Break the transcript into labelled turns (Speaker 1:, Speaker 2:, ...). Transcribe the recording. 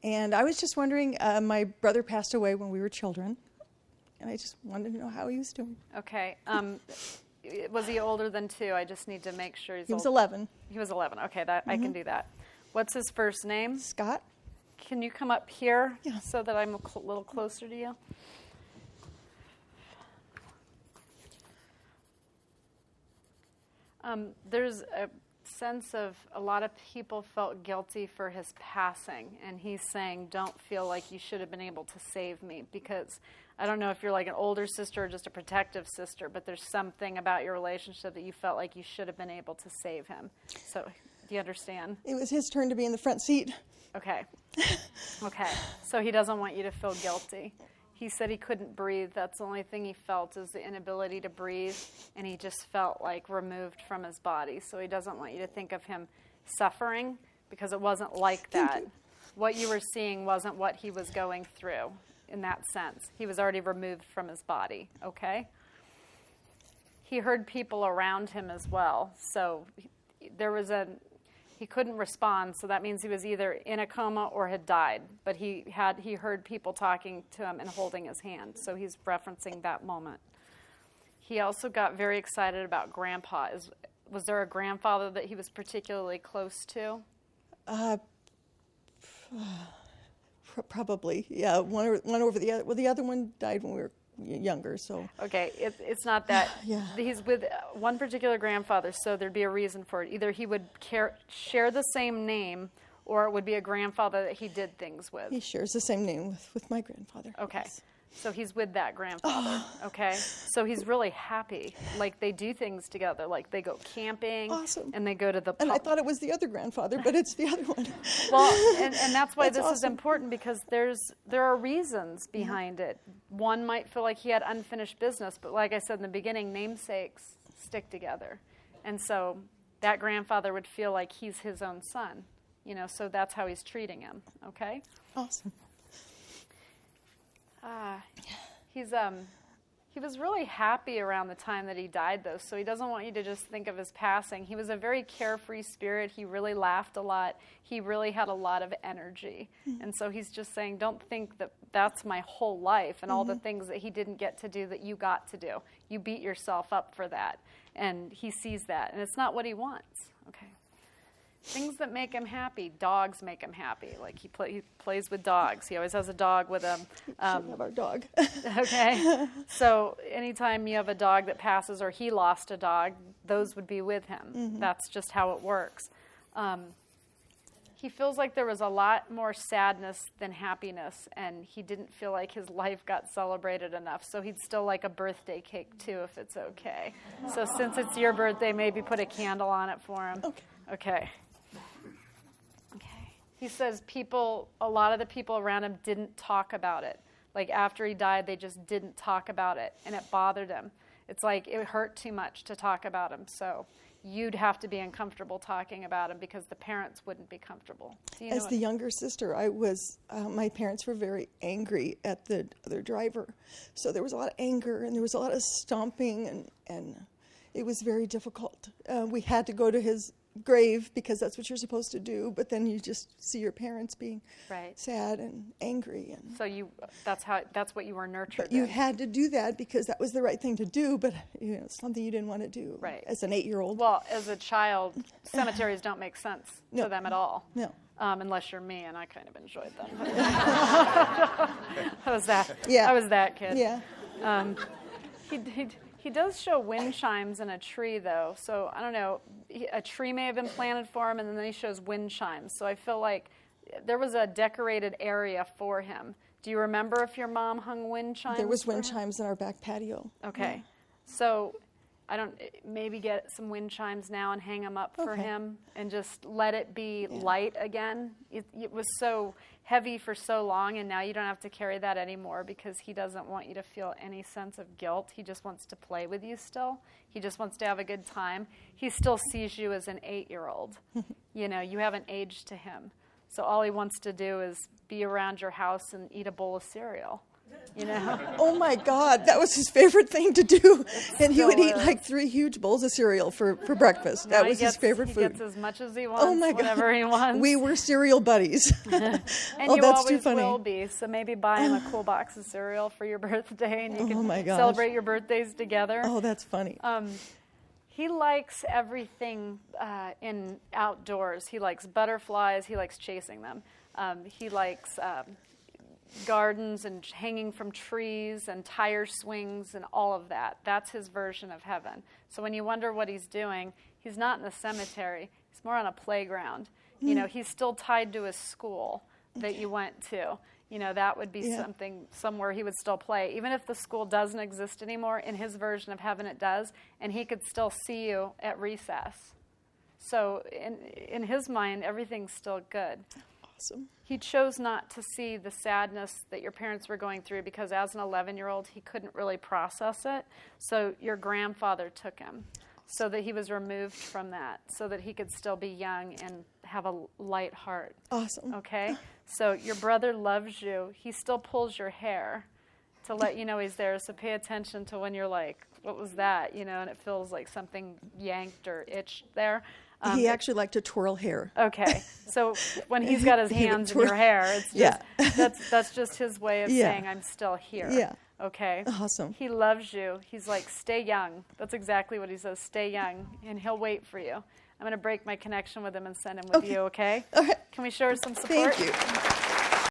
Speaker 1: And I was just wondering, my brother passed away when we were children, and I just wanted to know how he was doing.
Speaker 2: Okay. Was he older than 2? I just need to make sure
Speaker 1: He was 11.
Speaker 2: He was 11. Okay, I can do that. What's his first name?
Speaker 1: Scott.
Speaker 2: Can you come up here
Speaker 1: Yeah.
Speaker 2: so that I'm a little closer to you? There's a sense of a lot of people felt guilty for his passing, and he's saying, don't feel like you should have been able to save me, because I don't know if you're like an older sister or just a protective sister, but there's something about your relationship that you felt like you should have been able to save him. So do you understand?
Speaker 1: It was his turn to be in the front seat.
Speaker 2: Okay. Okay. So he doesn't want you to feel guilty. He said he couldn't breathe. That's the only thing he felt, is the inability to breathe, and he just felt like removed from his body. So he doesn't want you to think of him suffering, because it wasn't like that. What you were seeing wasn't what he was going through in that sense. He was already removed from his body, okay? He heard people around him as well. So he couldn't respond, so that means he was either in a coma or had died. But he heard people talking to him and holding his hand, so he's referencing that moment. He also got very excited about Grandpa. Was there a grandfather that he was particularly close to?
Speaker 1: Probably, yeah. One over the other. Well, the other one died when we were younger, so.
Speaker 2: Okay, it's not that.
Speaker 1: Yeah.
Speaker 2: He's with one particular grandfather, so there'd be a reason for it. Either he would share the same name, or it would be a grandfather that he did things with.
Speaker 1: He shares the same name with my grandfather.
Speaker 2: Okay.
Speaker 1: Yes.
Speaker 2: So he's with that grandfather, okay? So he's really happy. Like, they do things together. Like, they go camping.
Speaker 1: Awesome.
Speaker 2: And they go to the
Speaker 1: And I thought it was the other grandfather, but it's the other one.
Speaker 2: Well, and that's why this is
Speaker 1: awesome.
Speaker 2: important, because there are reasons behind it. One might feel like he had unfinished business, but like I said in the beginning, namesakes stick together. And so that grandfather would feel like he's his own son, so that's how he's treating him, okay?
Speaker 1: Awesome.
Speaker 2: He was really happy around the time that he died, though, so he doesn't want you to just think of his passing. He was a very carefree spirit. He really laughed a lot. He really had a lot of energy. Mm-hmm. And so he's just saying, don't think that that's my whole life and all the things that he didn't get to do that you got to do. You beat yourself up for that. And he sees that, and it's not what he wants. Okay. Things that make him happy. Dogs make him happy. Like he plays with dogs. He always has a dog with him.
Speaker 1: Should have our dog.
Speaker 2: Okay. So anytime you have a dog that passes, or he lost a dog, those would be with him. Mm-hmm. That's just how it works. He feels like there was a lot more sadness than happiness, and he didn't feel like his life got celebrated enough. So he'd still like a birthday cake too, if it's okay. So since it's your birthday, maybe put a candle on it for him. Okay. He says a lot of the people around him didn't talk about it. Like after he died, they just didn't talk about it, and it bothered him. It's like it hurt too much to talk about him, so you'd have to be uncomfortable talking about him because the parents wouldn't be comfortable.
Speaker 1: As the younger sister, I was, my parents were very angry at the other driver. So there was a lot of anger, and there was a lot of stomping, and it was very difficult. We had to go to his grave because that's what you're supposed to do, but then you just see your parents being sad and angry, and
Speaker 2: so that's what you were nurtured.
Speaker 1: But you had to do that because that was the right thing to do, but it's something you didn't want to do as an 8-year-old.
Speaker 2: Well, as a child, cemeteries don't make sense to them at all.
Speaker 1: No.
Speaker 2: Unless you're me, and I kind of enjoyed them. I was that kid.
Speaker 1: Yeah.
Speaker 2: He does show wind chimes in a tree, though. So, I don't know, a tree may have been planted for him, and then he shows wind chimes. So I feel like there was a decorated area for him. Do you remember if your mom hung wind chimes?
Speaker 1: There was wind chimes in our back patio.
Speaker 2: Okay. Yeah. So maybe get some wind chimes now and hang them up for him and just let it be light again. It was so heavy for so long, and now you don't have to carry that anymore because he doesn't want you to feel any sense of guilt. He just wants to play with you still. He just wants to have a good time. He still sees you as an 8-year-old. You haven't aged to him. So all he wants to do is be around your house and eat a bowl of cereal. you know.
Speaker 1: Oh my God, that was his favorite thing to do. And he would
Speaker 2: Still
Speaker 1: eat
Speaker 2: is.
Speaker 1: like 3 huge bowls of cereal for breakfast.
Speaker 2: Now
Speaker 1: That was his favorite
Speaker 2: he
Speaker 1: food.
Speaker 2: gets as much as he wants,
Speaker 1: Oh my God.
Speaker 2: whenever he wants.
Speaker 1: We were cereal buddies.
Speaker 2: And
Speaker 1: Oh,
Speaker 2: you
Speaker 1: that's
Speaker 2: always
Speaker 1: too funny.
Speaker 2: will be. So maybe buy him a cool box of cereal for your birthday, and you
Speaker 1: Oh my
Speaker 2: can
Speaker 1: gosh.
Speaker 2: celebrate your birthdays together.
Speaker 1: Oh, that's funny.
Speaker 2: He likes everything in outdoors. He likes butterflies. He likes chasing them. He likes gardens and hanging from trees and tire swings and all of that. That's his version of heaven. So when you wonder what he's doing, he's not in the cemetery. He's more on a playground. You know, he's still tied to his school that you went to. You know, that would be somewhere he would still play. Even if the school doesn't exist anymore, in his version of heaven it does, and he could still see you at recess. So in his mind, everything's still good.
Speaker 1: Awesome.
Speaker 2: He chose not to see the sadness that your parents were going through because as an 11-year-old, he couldn't really process it. So your grandfather took him so that he was removed from that, so that he could still be young and have a light heart.
Speaker 1: Awesome.
Speaker 2: Okay? So your brother loves you. He still pulls your hair to let you know he's there. So pay attention to when you're like, what was that? You know, and it feels like something yanked or itched there.
Speaker 1: He actually liked to twirl hair.
Speaker 2: Okay, so when he's got his
Speaker 1: He would
Speaker 2: hands in
Speaker 1: twirl.
Speaker 2: your hair, it's just, that's just his way of
Speaker 1: Yeah.
Speaker 2: saying I'm still here.
Speaker 1: Yeah.
Speaker 2: Okay.
Speaker 1: Awesome.
Speaker 2: He loves you. He's like, stay young. That's exactly what he says. Stay young, and he'll wait for you. I'm going to break my connection with him and send him with you. Okay.
Speaker 1: All right.
Speaker 2: Can we show her some support?
Speaker 1: Thank you.